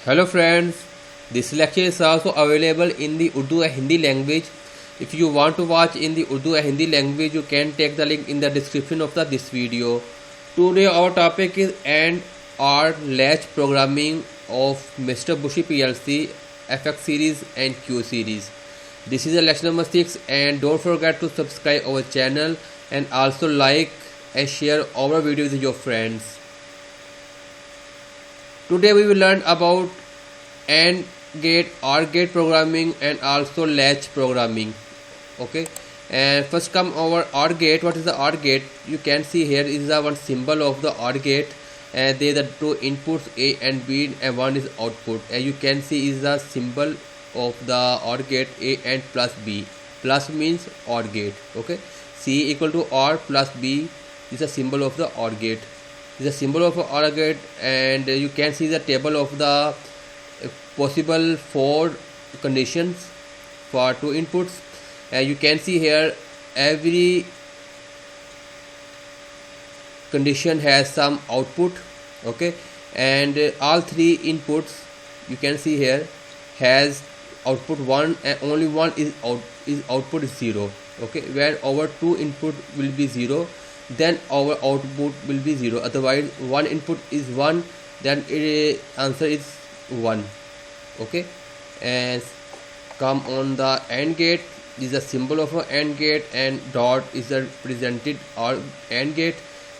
Hello friends, this lecture is also available in the Urdu and Hindi language. If you want to watch in the Urdu and Hindi language, you can take the link in the description of this video. Today our topic is AND OR latch programming of Mr. Bushy PLC, FX series and Q series. This is a lecture number 6 and don't forget to subscribe our channel and also like and share our video with your friends. Today we will learn about AND gate, OR gate programming and also latch programming. Okay, and first come our OR gate. What is the OR gate? You can see here is the one symbol of the OR gate, and there are two inputs A and B and one is output, and you can see is the symbol of the OR gate A and plus B. Plus means OR gate. Okay, C equal to OR plus B is a symbol of the OR gate. Is a symbol of OR gate, and you can see the table of the possible 4 conditions for 2 inputs, and you can see here every condition has some output. Okay, and all 3 inputs you can see here has output 1 and only one is output is 0. Okay, where our 2 input will be 0, then our output will be 0. Otherwise one input is 1, then answer is 1. Okay, and come on the AND gate. This is a symbol of an AND gate, and dot is the represented or AND gate.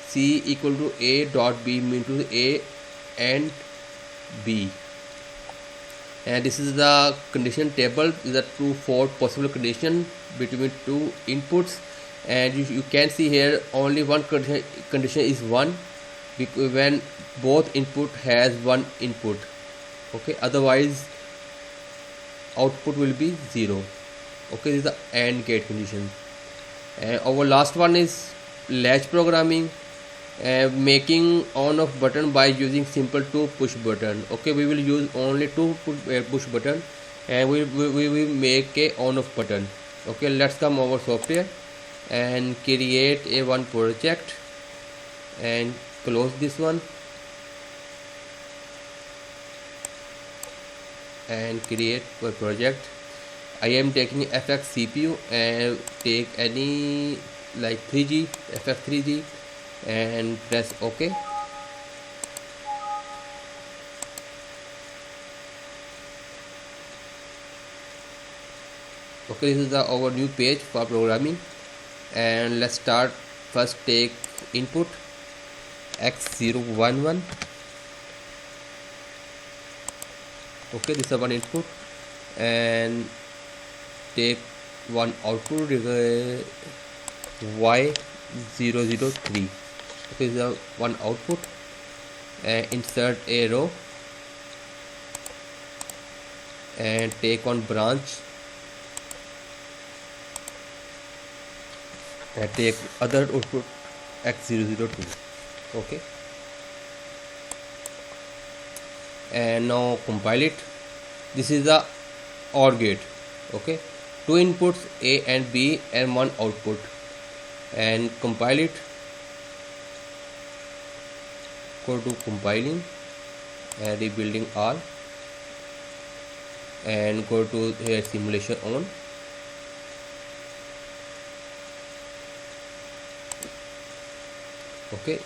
C equal to A dot B means to A and B, and this is the condition table. These are 4 possible conditions between 2 inputs, and you can see here only one condition is 1 because when both input has 1 input. Okay, otherwise output will be 0. Okay, this is the AND gate condition. And our last one is latch programming, making on off button by using simple 2 push button. Okay, we will use only 2 push button, and we will make a on off button. Okay, let's come over software and create a one project and close this one and create a project. I am taking FX CPU and take any like 3G, FX 3G, and press OK. Okay, this is our new page for programming, and let's start. First take input X011. Okay, this is one input, and take one output Y003. Okay, this is one output, and insert a row and take one branch and take other output X002. Okay, and now compile it. This is the OR gate. Okay, 2 inputs A and B and 1 output, and compile it. Go to compiling and rebuilding all, and go to here simulation on. Okay,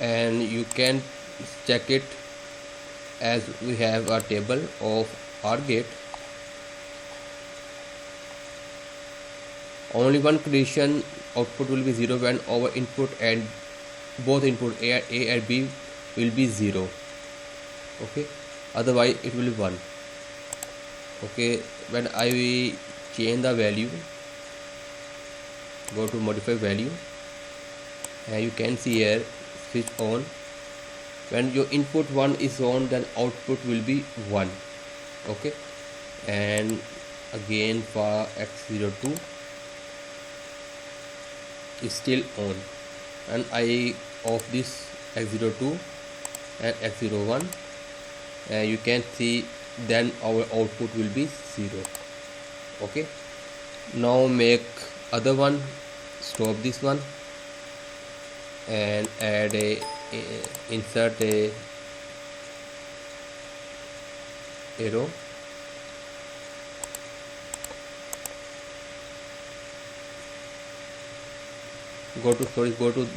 and you can check it as we have a table of OR gate. Only one condition output will be 0 when our input and both input A and B will be 0. Okay, otherwise it will be 1. Okay, when I change the value, go to modify value, and you can see here switch on. When your input 1 is on, then output will be 1. Okay, and again for X02 is still on, and I off this X02 and X01, and you can see then our output will be 0. Okay, now make other one, stop this one, and add insert a arrow. Go to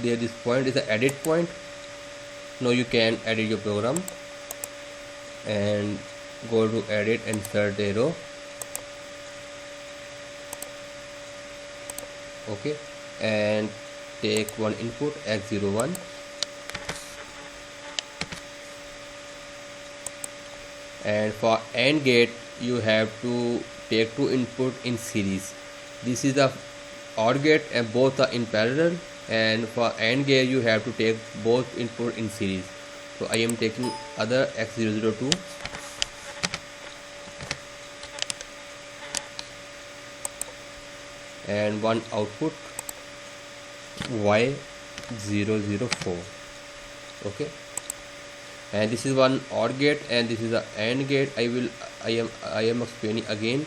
there, this point is the edit point. Now you can edit your program and go to edit and insert arrow. Okay, and take one input x01 and for AND gate you have to take two input in series. This is the OR gate and both are in parallel, and for AND gate you have to take both input in series. So I am taking other x002 and one output y004. Okay, and this is one OR gate and this is a AND gate. I am explaining again.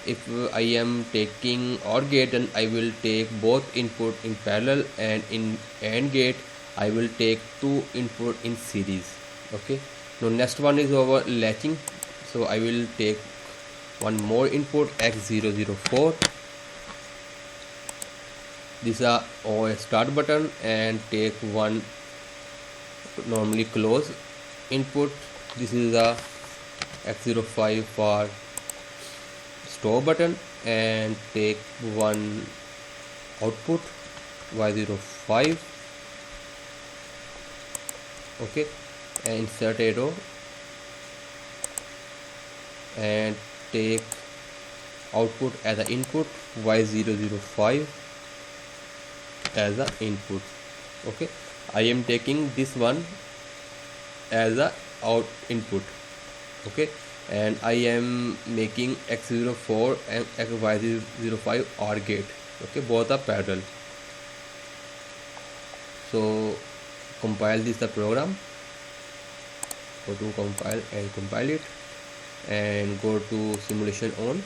If I am taking OR gate, then I will take both input in parallel, and in AND gate I will take two input in series. Okay, now next one is over latching. So I will take one more input x004. This is our start button, and take one normally close input. This is the x05 for stop button, and take one output y05. Okay, and insert arrow and take output as an input y005 as a input. Okay, I am taking this one as a out input. Okay, and I am making x04 and y05 OR gate. Okay, both are parallel. So compile this the program. Go to compile and compile it, and go to simulation on.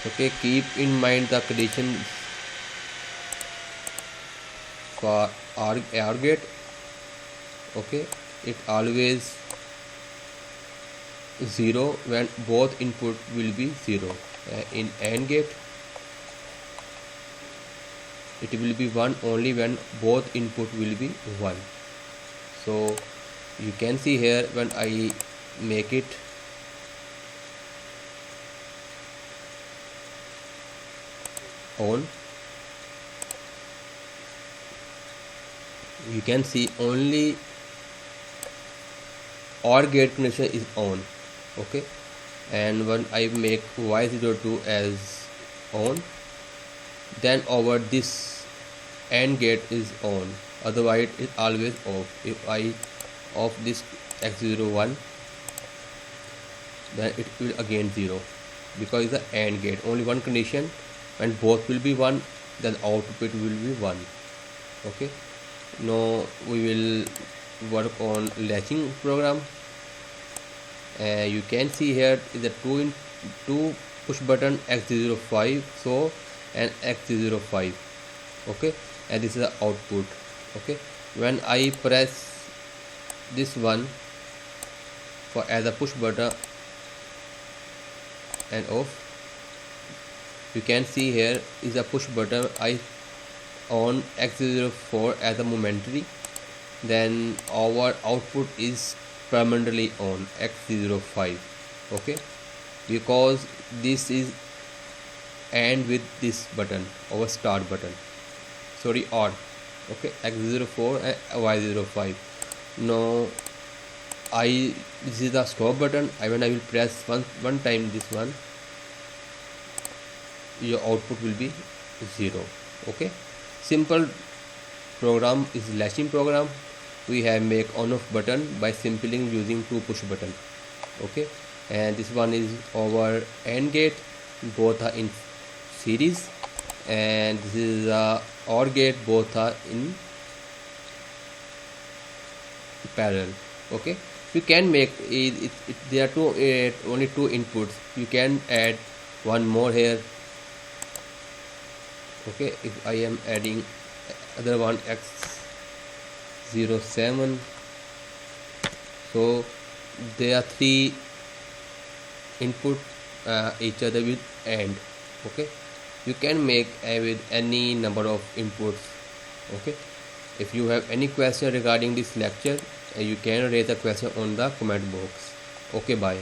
Okay, keep in mind the condition for OR gate. Okay, it always 0 when both input will be 0. In AND gate it will be 1 only when both input will be 1. So you can see here, when I make it on, you can see only OR gate connection is on. Okay, and when I make y02 as on, then over this AND gate is on, otherwise it is always off. If I off this x01, then it will again 0, because it's the AND gate. Only one condition, when both will be 1, then output will be 1. Okay, now we will work on latching program. You can see here is the two push button x05 so and x05. Okay, and this is the output. Okay, when I press this one for as a push button and off, you can see here is a push button. I on x04 as a momentary, then our output is permanently on x05. Okay, because this is AND with this button, our start button, sorry, OR. Okay, x04 and y05. Now this is the stop button. When I will press one time this one, your output will be 0. Okay, simple program is latching program. We have make on off button by simply using two push button. Okay, and this one is our AND gate, both are in series, and this is OR gate, both are in parallel. Okay, you can make there are only two inputs. You can add one more here, Okay, if I am adding other one x07, so there are three input each other with AND. Okay, you can make with any number of inputs. Okay, if you have any question regarding this lecture, you can raise a question on the comment box. Okay, bye.